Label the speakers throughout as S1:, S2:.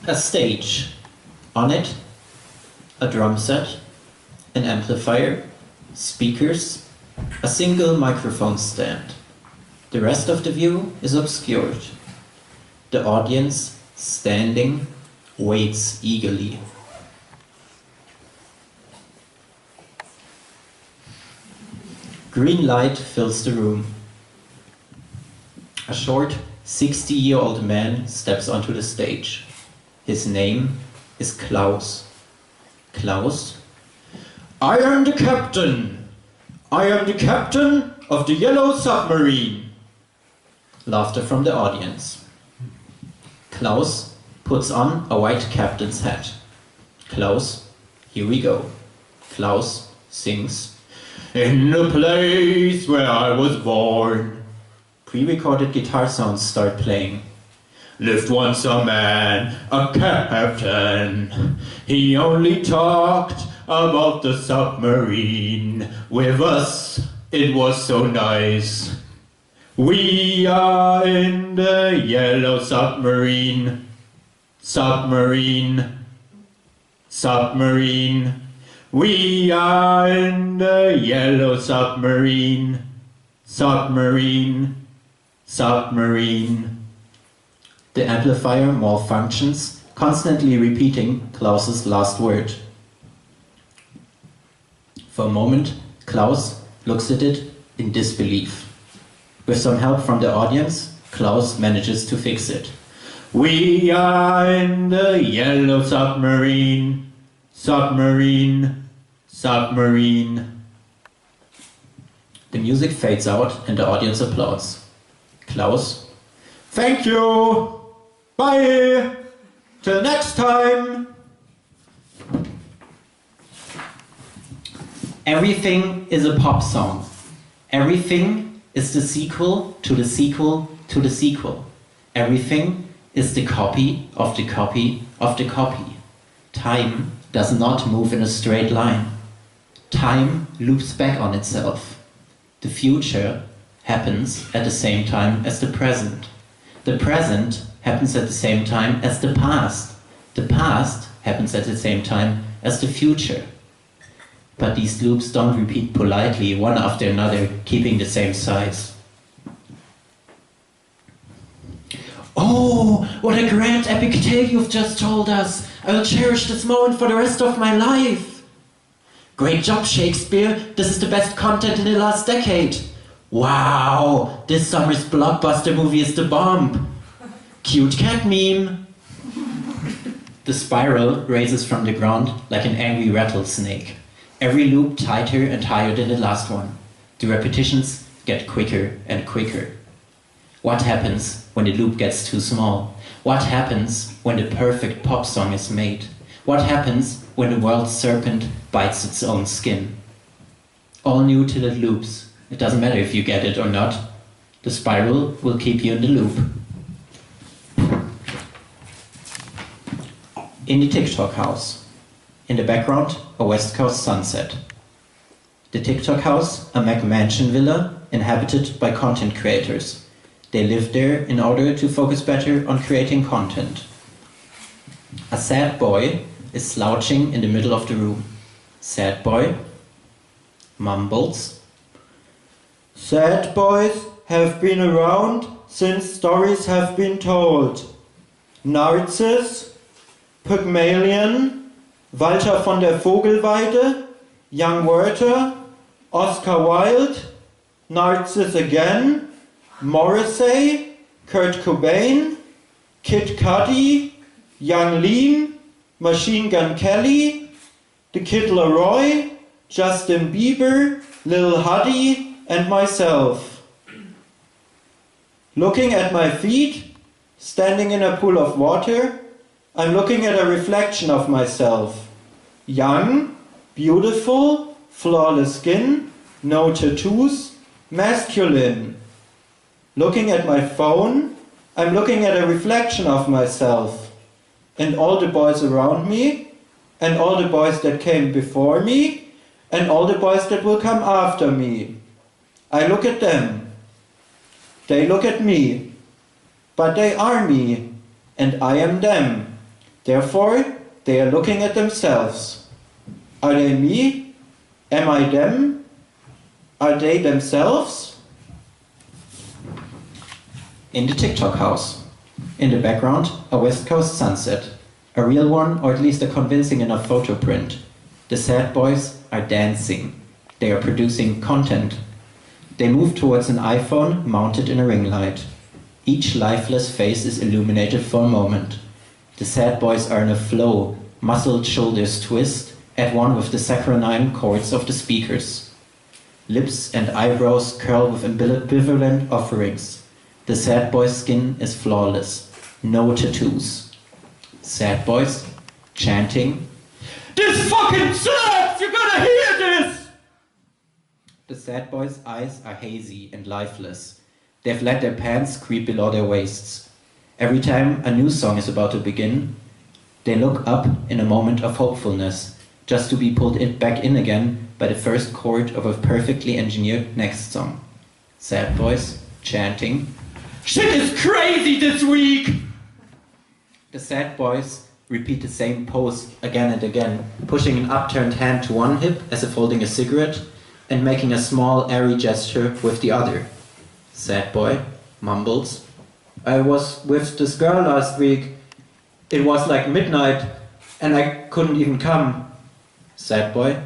S1: A stage. On it, a drum set, an amplifier, speakers, a single microphone stand. The rest of the view is obscured. The audience, standing, waits eagerly. Green light fills the room. A short, 60-year-old man steps onto the stage. His name is Klaus. Klaus? I am the captain! I am the captain of the Yellow Submarine! Laughter from the audience. Klaus puts on a white captain's hat. Klaus, here we go. Klaus sings, in the place where I was born. Pre-recorded guitar sounds start playing. Lived once a man, a captain. He only talked about the submarine. With us, it was so nice. We are in the Yellow Submarine. Submarine. Submarine. We are in the Yellow Submarine. Submarine. Submarine. The amplifier malfunctions, constantly repeating Klaus's last word. For a moment, Klaus looks at it in disbelief. With some help from the audience, Klaus manages to fix it. We are in the Yellow Submarine. Submarine. Submarine. The music fades out and the audience applauds. Klaus, thank you! Bye! Till next time! Everything is a pop song. Everything is the sequel to the sequel to the sequel. Everything is the copy of the copy of the copy. Time does not move in a straight line. Time loops back on itself. The future happens at the same time as the present. The present happens at the same time as the past. The past happens at the same time as the future. But these loops don't repeat politely, one after another, keeping the same size. Oh, what a grand epic tale you've just told us! I will cherish this moment for the rest of my life! Great job, Shakespeare! This is the best content in the last decade! Wow! This summer's blockbuster movie is the bomb! Cute cat meme! The spiral raises from the ground like an angry rattlesnake. Every loop tighter and higher than the last one. The repetitions get quicker and quicker. What happens when the loop gets too small? What happens when the perfect pop song is made? What happens when the world's serpent bites its own skin? All new till it loops. It doesn't matter if you get it or not. The spiral will keep you in the loop. In the TikTok house. In the background, a West Coast sunset. The TikTok house, a McMansion villa inhabited by content creators. They live there in order to focus better on creating content. A sad boy is slouching in the middle of the room. Sad boy mumbles. Sad boys have been around since stories have been told. Narcissus, Pygmalion, Walter von der Vogelweide, Young Werther, Oscar Wilde, Narcissus again, Morrissey, Kurt Cobain, Kid Cudi, Young Lean, Machine Gun Kelly, The Kid Laroi, Justin Bieber, Lil Huddy, and myself. Looking at my feet, standing in a pool of water, I'm looking at a reflection of myself. Young, beautiful, flawless skin, no tattoos, masculine. Looking at my phone, I'm looking at a reflection of myself. And all the boys around me, and all the boys that came before me, and all the boys that will come after me. I look at them. They look at me. But they are me, and I am them. Therefore, they are looking at themselves. Are they me? Am I them? Are they themselves? In the TikTok house. In the background, a West Coast sunset. A real one, or at least a convincing enough photo print. The sad boys are dancing. They are producing content. They move towards an iPhone mounted in a ring light. Each lifeless face is illuminated for a moment. The sad boys are in a flow, muscled shoulders twist, at one with the saccharine chords of the speakers. Lips and eyebrows curl with ambivalent offerings. The sad boy's skin is flawless. No tattoos. Sad boys chanting, "This fucking sucks! You gotta hear this!" The sad boys' eyes are hazy and lifeless. They've let their pants creep below their waists. Every time a new song is about to begin, they look up in a moment of hopefulness, just to be pulled back in again by the first chord of a perfectly engineered next song. Sad boys chanting, "Shit is crazy this week!" The sad boys repeat the same pose again and again, pushing an upturned hand to one hip as if holding a cigarette, and making a small airy gesture with the other. Sad boy mumbles, "I was with this girl last week. It was like midnight, and I couldn't even come." Sad boy,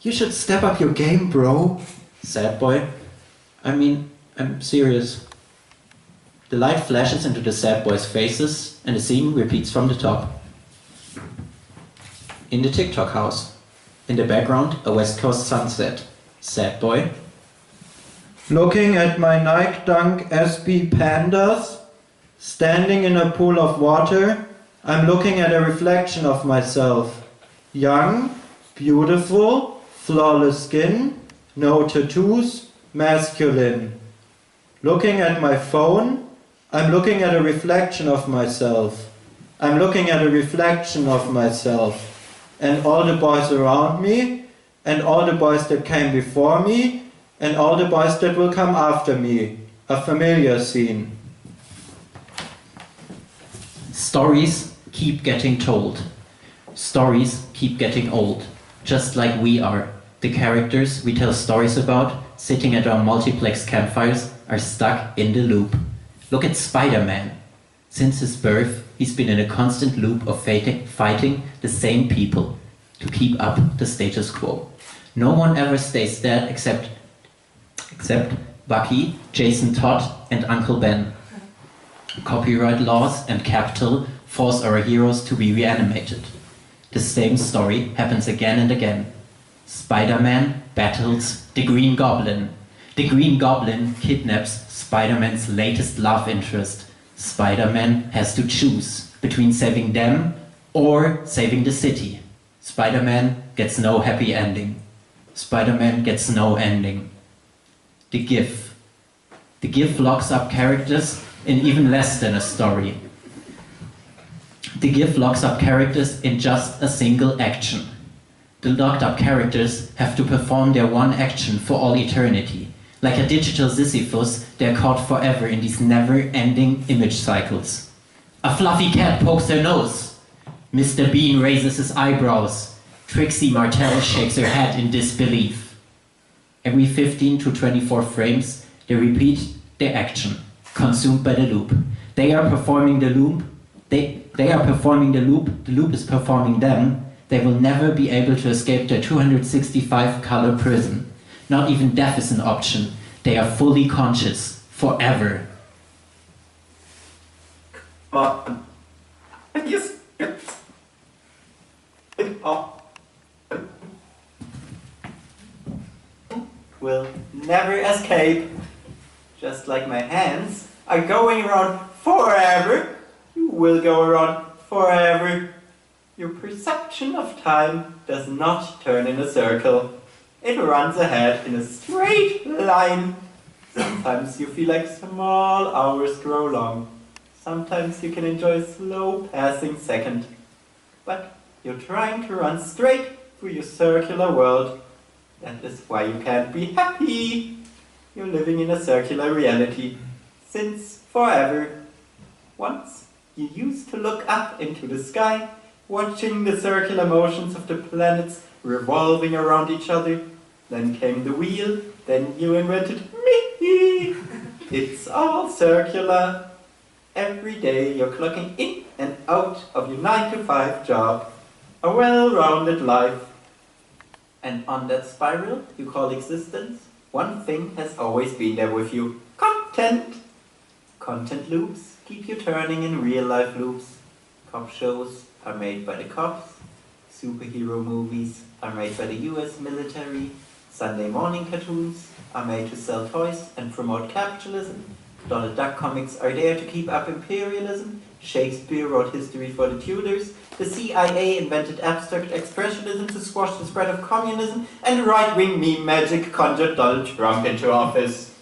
S1: "You should step up your game, bro." Sad boy, I'm serious." The light flashes into the sad boys' faces, and the scene repeats from the top. In the TikTok house. In the background, a West Coast sunset. Sad boy, "Looking at my Nike Dunk SB Pandas, standing in a pool of water, I'm looking at a reflection of myself. Young, beautiful, flawless skin, no tattoos, masculine. Looking at my phone, I'm looking at a reflection of myself. I'm looking at a reflection of myself. And all the boys around me, and all the boys that came before me, and all the boys that will come after me. A familiar scene." Stories keep getting told. Stories keep getting old, just like we are. The characters we tell stories about, sitting at our multiplex campfires, are stuck in the loop. Look at Spider-Man. Since his birth, he's been in a constant loop of fighting the same people to keep up the status quo. No one ever stays dead except Bucky, Jason Todd, and Uncle Ben. Copyright laws and capital force our heroes to be reanimated. The same story happens again and again. Spider-Man battles the Green Goblin. The Green Goblin kidnaps Spider-Man's latest love interest. Spider-Man has to choose between saving them or saving the city. Spider-Man gets no happy ending. Spider-Man gets no ending. The GIF. The GIF locks up characters in even less than a story. The GIF locks up characters in just a single action. The locked up characters have to perform their one action for all eternity. Like a digital Sisyphus, they're caught forever in these never-ending image cycles. A fluffy cat pokes her nose. Mr. Bean raises his eyebrows. Trixie Martell shakes her head in disbelief. Every 15 to 24 frames, they repeat their action, consumed by the loop. They are performing the loop. They are performing the loop is performing them. They will never be able to escape their 265 color prison. Not even death is an option. They are fully conscious, forever. Will never escape. Just like my hands are going around forever, you will go around forever. Your perception of time does not turn in a circle. It runs ahead in a straight line. Sometimes you feel like small hours grow long. Sometimes you can enjoy a slow passing second. But you're trying to run straight through your circular world. That is why you can't be happy. You're living in a circular reality. Since forever. Once
S2: You used to look up into the sky, watching the circular motions of the planets revolving around each other. Then came the wheel, then you invented me. It's all circular. Every day you're clocking in and out of your 9-to-5 job. A well-rounded life. And on that spiral you call existence, one thing has always been there with you. Content! Content loops keep you turning in real-life loops. Cop shows are made by the cops. Superhero movies are made by the US military. Sunday morning cartoons are made to sell toys and promote capitalism. Donald Duck comics are there to keep up imperialism. Shakespeare wrote history for the Tudors. The CIA invented abstract expressionism to squash the spread of communism. And right-wing meme magic conjured Donald Trump into office.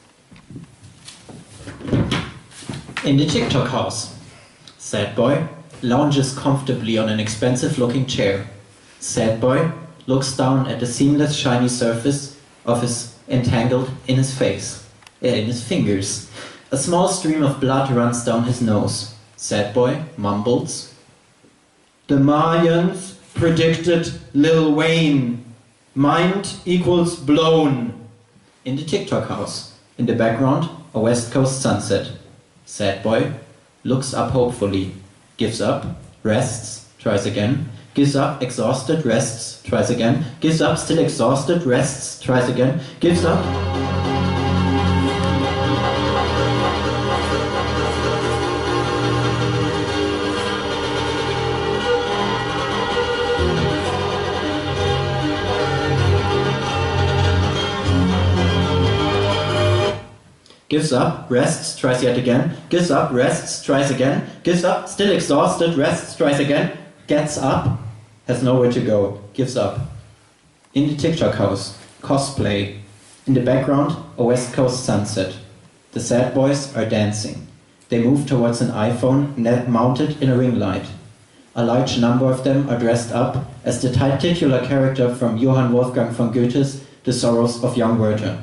S1: In the TikTok house, Sad Boy lounges comfortably on an expensive-looking chair. Sad Boy looks down at the seamless, shiny surface of his entangled in his fingers. A small stream of blood runs down his nose. Sad Boy mumbles, "The Mayans predicted Lil Wayne. Mind equals blown." In the TikTok house, in the background, a West Coast sunset. Sad Boy looks up hopefully, gives up, rests, tries again, gives up, exhausted, rests, tries again, gives up, still exhausted, rests, tries again, gives up. Gives up, rests, tries yet again, gives up, rests, tries again, gives up, still exhausted, rests, tries again, gets up, has nowhere to go, gives up. In the TikTok house, cosplay. In the background, a West Coast sunset. The Sad Boys are dancing. They move towards an iPhone mounted in a ring light. A large number of them are dressed up as the titular character from Johann Wolfgang von Goethe's The Sorrows of Young Werther.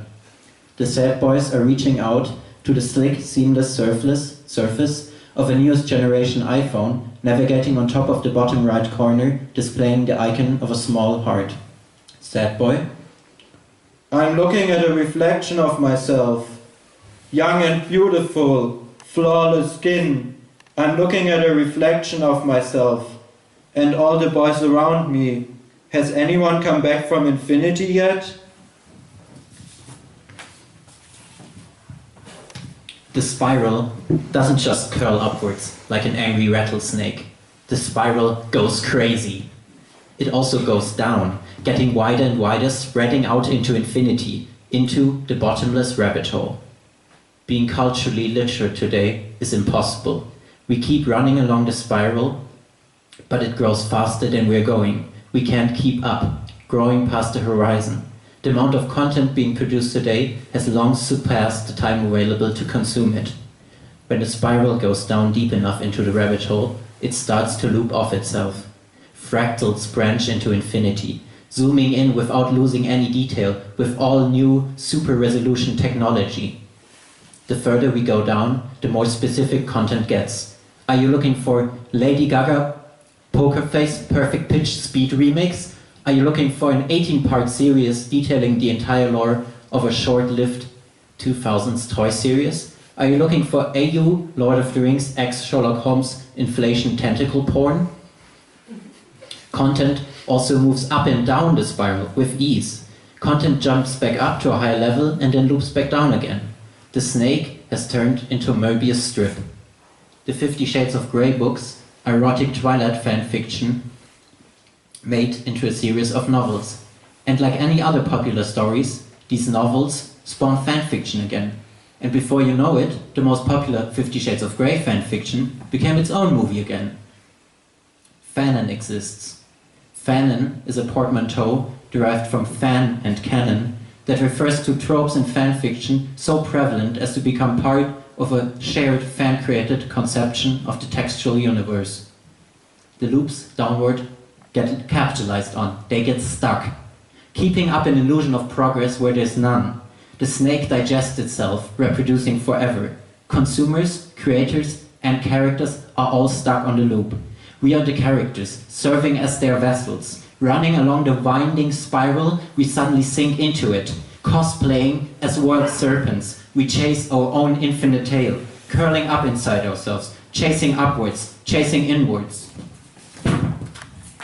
S1: The Sad Boys are reaching out to the slick, seamless surface of a newest generation iPhone, navigating on top of the bottom right corner, displaying the icon of a small heart. Sad Boy: "I'm looking at a reflection of myself. Young and beautiful, flawless skin. I'm looking at a reflection of myself. And all the boys around me. Has anyone come back from infinity yet?" The spiral doesn't just curl upwards like an angry rattlesnake. The spiral goes crazy. It also goes down, getting wider and wider, spreading out into infinity, into the bottomless rabbit hole. Being culturally literate today is impossible. We keep running along the spiral, but it grows faster than we're going. We can't keep up, growing past the horizon. The amount of content being produced today has long surpassed the time available to consume it. When the spiral goes down deep enough into the rabbit hole, it starts to loop off itself. Fractals branch into infinity, zooming in without losing any detail, with all new super-resolution technology. The further we go down, the more specific content gets. Are you looking for Lady Gaga, Poker Face, Perfect Pitch Speed Remix? Are you looking for an 18-part series detailing the entire lore of a short-lived 2000s toy series? Are you looking for AU, Lord of the Rings, X Sherlock Holmes, inflation tentacle porn? Content also moves up and down the spiral with ease. Content jumps back up to a higher level and then loops back down again. The snake has turned into a Möbius strip. The 50 Shades of Grey books, erotic Twilight fanfiction, made into a series of novels. And like any other popular stories, these novels spawn fanfiction again. And before you know it, the most popular 50 Shades of Grey fanfiction became its own movie again. Fanon exists. Fanon is a portmanteau derived from fan and canon that refers to tropes in fanfiction so prevalent as to become part of a shared fan-created conception of the textual universe. The loops downward get capitalized on, they get stuck, keeping up an illusion of progress where there's none. The snake digests itself, reproducing forever. Consumers, creators, and characters are all stuck on the loop. We are the characters, serving as their vessels. Running along the winding spiral, we suddenly sink into it. Cosplaying as world serpents, we chase our own infinite tail, curling up inside ourselves, chasing upwards, chasing inwards.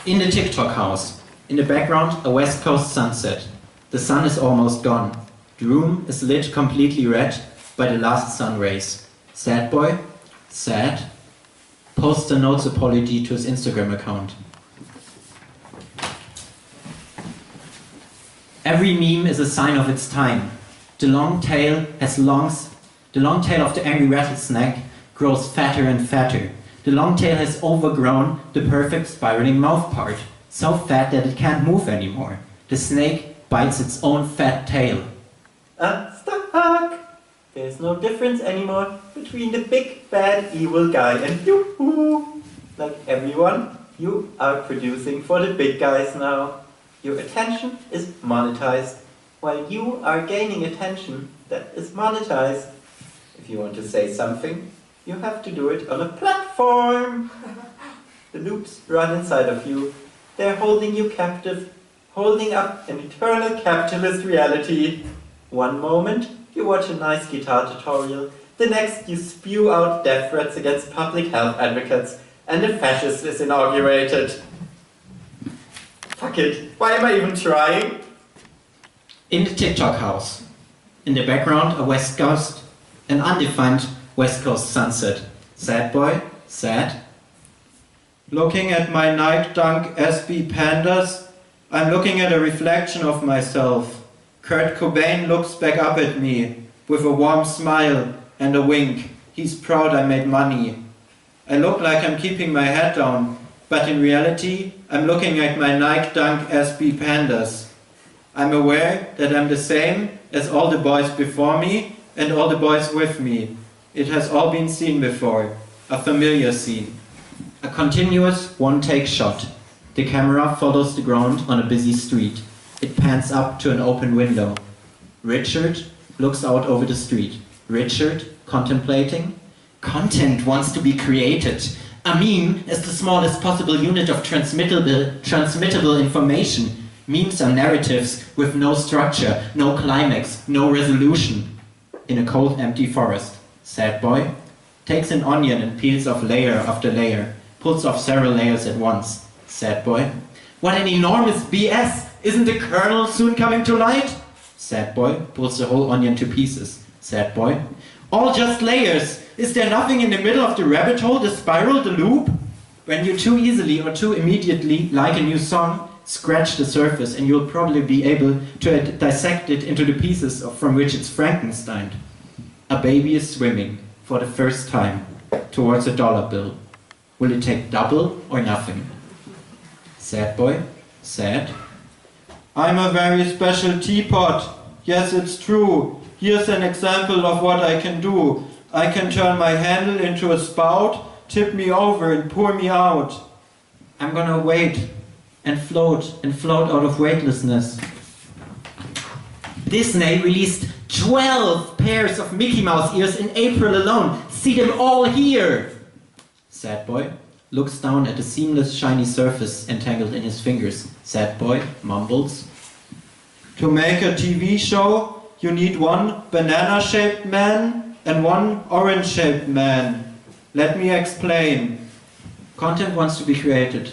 S1: In the TikTok house, in the background, a West Coast sunset. The sun is almost gone. The room is lit completely red by the last sun rays. Sad boy, sad, posts a notes apology to his Instagram account. Every meme is a sign of its time. The long tail of the angry rattlesnake grows fatter and fatter. The long tail has overgrown the perfect spiraling mouth part, so fat that it can't move anymore. The snake bites its own fat tail.
S2: Unstuck! There's no difference anymore between the big, bad, evil guy and you. Like everyone, you are producing for the big guys now. Your attention is monetized, while you are gaining attention that is monetized. If you want to say something, you have to do it on a platform. The loops run inside of you. They're holding you captive, holding up an eternal capitalist reality. One moment, you watch a nice guitar tutorial. The next, you spew out death threats against public health advocates, and a fascist is inaugurated. Fuck it, why am I even trying?
S1: In the TikTok house, in the background, a West Coast, an undefined West Coast sunset. Sad boy, sad. Looking at my Nike Dunk SB Pandas, I'm looking at a reflection of myself. Kurt Cobain looks back up at me with a warm smile and a wink. He's proud I made money. I look like I'm keeping my head down, but in reality, I'm looking at my Nike Dunk SB Pandas. I'm aware that I'm the same as all the boys before me and all the boys with me. It has all been seen before, a familiar scene. A continuous one-take shot. The camera follows the ground on a busy street. It pans up to an open window. Richard looks out over the street. Richard, contemplating. Content wants to be created. A meme is the smallest possible unit of transmittable information. Memes are narratives with no structure, no climax, no resolution. In a cold, empty forest, sad boy takes an onion and peels off layer after layer, pulls off several layers at once. Sad boy, what an enormous BS! Isn't the kernel soon coming to light? Sad boy pulls the whole onion to pieces. Sad boy, all just layers! Is there nothing in the middle of the rabbit hole, the spiral, the loop? When you too easily or too immediately like a new song, scratch the surface and you'll probably be able to dissect it into the pieces from which it's Frankensteined. A baby is swimming, for the first time, towards a dollar bill. Will it take double or nothing? Sad boy, sad. I'm a very special teapot. Yes, it's true. Here's an example of what I can do. I can turn my handle into a spout, tip me over and pour me out. I'm gonna wait and float out of weightlessness. Disney released 12 pairs of Mickey Mouse ears in April alone. See them all here. Sad boy looks down at the seamless shiny surface entangled in his fingers. Sad boy mumbles. To make a TV show, you need one banana-shaped man and one orange-shaped man. Let me explain. Content wants to be created.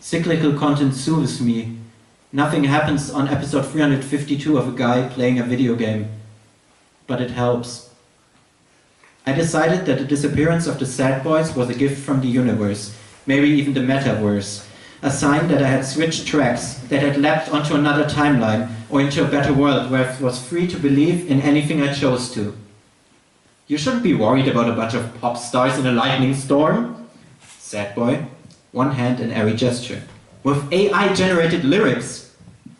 S1: Cyclical content soothes me. Nothing happens on episode 352 of a guy playing a video game. But it helps. I decided that the disappearance of the sad boys was a gift from the universe, maybe even the metaverse. A sign that I had switched tracks, that I had leapt onto another timeline or into a better world where I was free to believe in anything I chose to. You shouldn't be worried about a bunch of pop stars in a lightning storm. Sad boy, one hand in airy gesture. With AI-generated lyrics,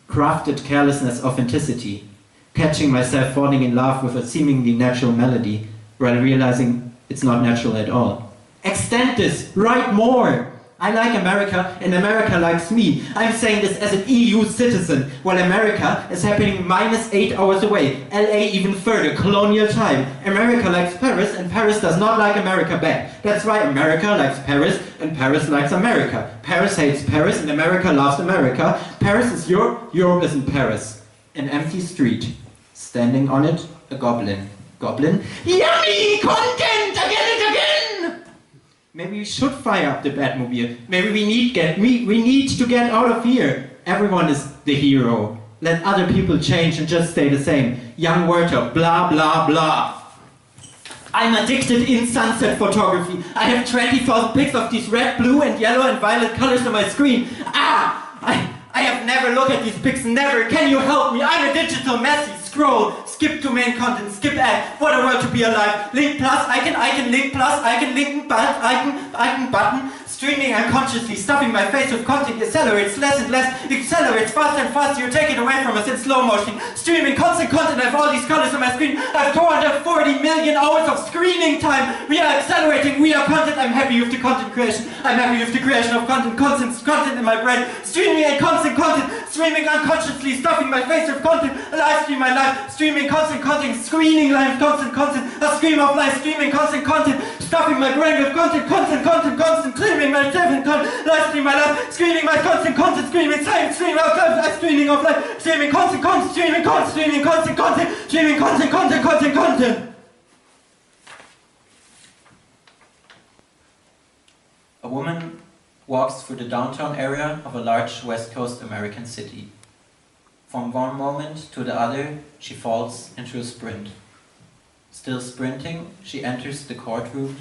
S1: crafted carelessness authenticity, catching myself falling in love with a seemingly natural melody, while realizing it's not natural at all. Extend this, write more! I like America and America likes me. I'm saying this as an EU citizen, while America is happening -8 hours away. LA even further, colonial time. America likes Paris and Paris does not like America back. That's why America likes Paris and Paris likes America. Paris hates Paris and America loves America. Paris is Europe, Europe isn't Paris. An empty street. Standing on it, a goblin. Goblin? Yummy! Content! Again and again! Maybe we should fire up the Batmobile. Maybe we need to get out of here. Everyone is the hero. Let other people change and just stay the same. Young Werther, blah blah blah. I'm addicted in sunset photography. I have 20,000 pics of these red, blue and yellow and violet colors on my screen. I have never looked at these pics, never. Can you help me? I'm a digital messy. Scroll, skip to main content, skip ad. What a world to be alive. Link plus, icon, link plus, icon, link, icon, button. Streaming unconsciously, stuffing my face with content accelerates less and less, accelerates faster and faster. You take it away from us in slow motion. Streaming constant content. I have all these colors on my screen. I have 240 million hours of screening time. We are accelerating. We are content. I'm happy with the content creation. I'm happy with the creation of content. Constant content in my brain. Streaming and constant content. Streaming unconsciously, stuffing my face with content. Live stream my life. Streaming constant content. Screening live constant content. A stream of live streaming constant content. Stuffing my brain with content. Constant. Streaming myself in content. Live stream my life. Screening my constant content. Screaming time. Stream out live. Streaming of life. Streaming constant content. Streaming content. Streaming constant content. Streaming content. A woman walks through the downtown area of a large West Coast American city. From one moment to the other, she falls into a sprint. Still sprinting, she enters the courtroom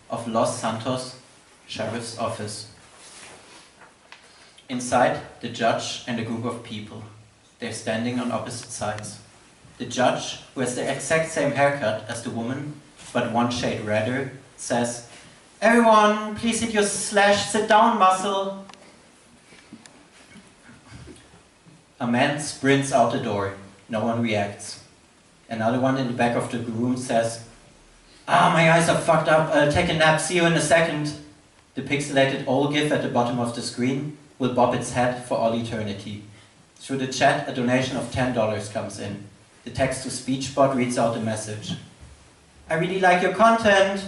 S1: of Los Santos Sheriff's Office. Inside, the judge and a group of people. They're standing on opposite sides. The judge, who has the exact same haircut as the woman, but one shade redder, says, "Everyone, please hit your /sit down muscle." A man sprints out the door. No one reacts. Another one in the back of the room says, "My eyes are fucked up. I'll take a nap. See you in a second." The pixelated old GIF at the bottom of the screen will bob its head for all eternity. Through the chat, a donation of $10 comes in. The text-to-speech bot reads out the message. "I really like your content.